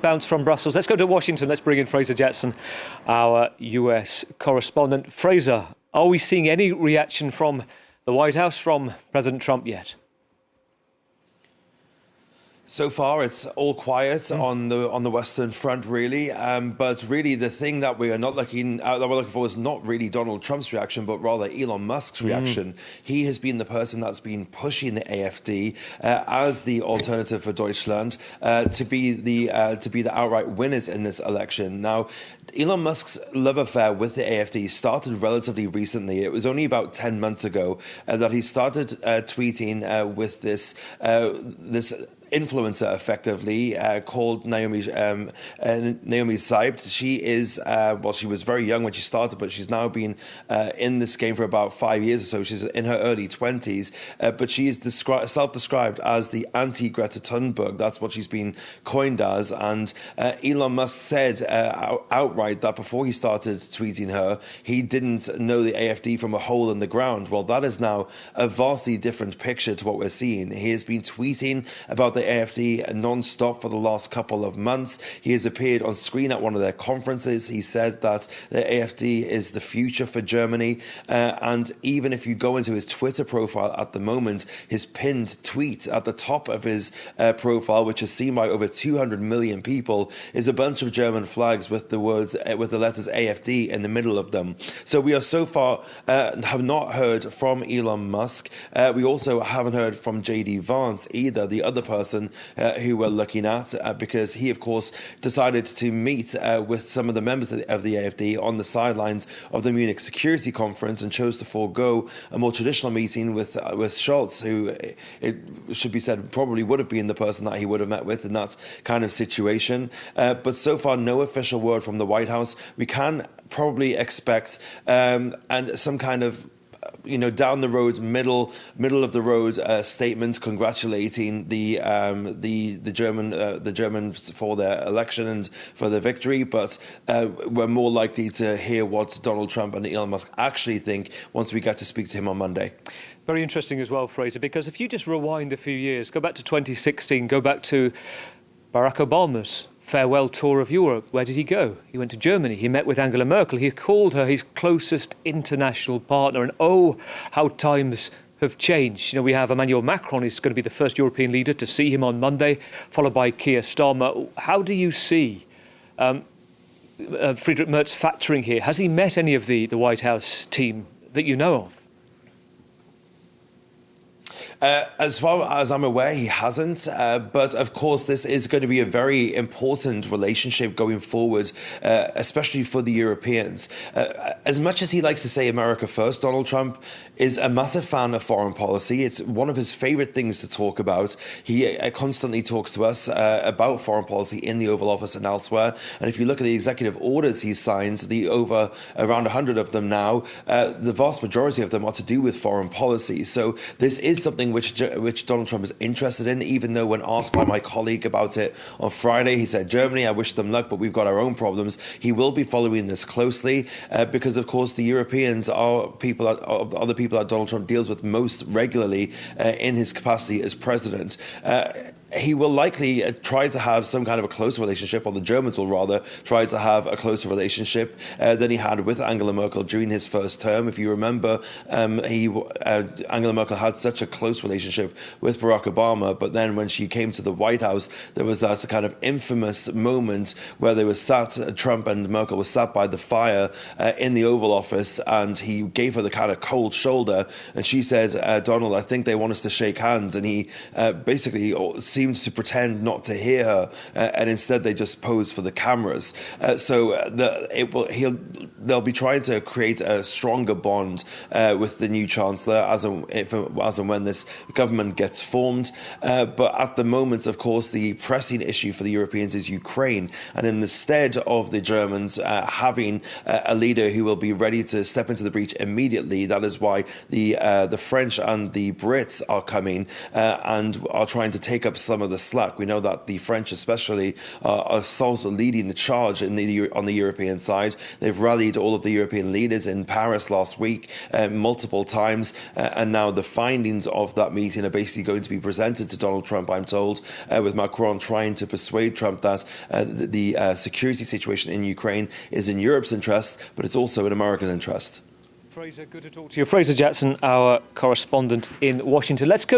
bounce from Brussels. Let's go to Washington. Let's bring in Fraser Jackson, our US correspondent. Fraser, are we seeing any reaction from the White House, from President Trump yet? So far, it's all quiet on the Western Front, really. But really, the thing that we're looking for is not really Donald Trump's reaction, but rather Elon Musk's reaction. He has been the person that's been pushing the AfD as the alternative for Deutschland to be the outright winners in this election. Now, Elon Musk's love affair with the AfD started relatively recently. It was only about 10 months ago that he started tweeting with this influencer, effectively, called Naomi Seibt. She is, she was very young when she started, but she's now been in this game for about 5 years or so. She's in her early 20s, but she is self-described as the anti-Greta Thunberg. That's what she's been coined as. And Elon Musk said outright that before he started tweeting her, he didn't know the AfD from a hole in the ground. Well, that is now a vastly different picture to what we're seeing. He has been tweeting about the AfD non-stop for the last couple of months. He has appeared on screen at one of their conferences. He said that the AfD is the future for Germany. And even if you go into his Twitter profile at the moment, his pinned tweet at the top of his profile, which is seen by over 200 million people, is a bunch of German flags with the letters AfD in the middle of them. So we are so far have not heard from Elon Musk. We also haven't heard from JD Vance either, the other person who we're looking at, because he, of course, decided to meet with some of the members of the AfD on the sidelines of the Munich Security Conference and chose to forego a more traditional meeting with Scholz, who, it should be said, probably would have been the person that he would have met with in that kind of situation. But so far, no official word from the White House. We can probably expect some kind of down the road, middle of the road statement congratulating the Germans for their election and for their victory, but we're more likely to hear what Donald Trump and Elon Musk actually think once we get to speak to him on Monday. Very interesting as well, Fraser, because if you just rewind a few years, go back to 2016, go back to Barack Obama's farewell tour of Europe. Where did he go? He went to Germany. He met with Angela Merkel. He called her his closest international partner. And oh, how times have changed. We have Emmanuel Macron. He's going to be the first European leader to see him on Monday, followed by Keir Starmer. How do you see Friedrich Merz factoring here? Has he met any of the White House team that you know of? As far as I'm aware, he hasn't. But of course, this is going to be a very important relationship going forward, especially for the Europeans. As much as he likes to say America first, Donald Trump is a massive fan of foreign policy. It's one of his favorite things to talk about. He constantly talks to us about foreign policy in the Oval Office and elsewhere. And if you look at the executive orders he's signed, around 100 of them now, the vast majority of them are to do with foreign policy. So this is something which Donald Trump is interested in, even though when asked by my colleague about it on Friday, he said, Germany, I wish them luck, but we've got our own problems. He will be following this closely because, of course, the Europeans are the people that Donald Trump deals with most regularly in his capacity as president. He will likely try to have some kind of a closer relationship, or the Germans will rather try to have a closer relationship than he had with Angela Merkel during his first term. If you remember, Angela Merkel had such a close relationship with Barack Obama, but then when she came to the White House, there was that kind of infamous moment where they were Trump and Merkel were sat by the fire in the Oval Office, and he gave her the kind of cold shoulder, and she said, Donald, I think they want us to shake hands, and he basically seemed to pretend not to hear her, and instead they just posed for the cameras. They'll be trying to create a stronger bond with the new chancellor as and when this government gets formed. But at the moment, of course, the pressing issue for the Europeans is Ukraine, and in the stead of the Germans having a leader who will be ready to step into the breach immediately, that is why the French and the Brits are coming and are trying to take up some of the slack. We know that the French especially are sort of leading the charge on the European side. They've rallied all of the European leaders in Paris last week multiple times, and now the findings of that meeting are basically going to be presented to Donald Trump, I'm told, with Macron trying to persuade Trump that the security situation in Ukraine is in Europe's interest, but it's also in American interest. Fraser, good to talk to you. Fraser Jackson, our correspondent in Washington. Let's go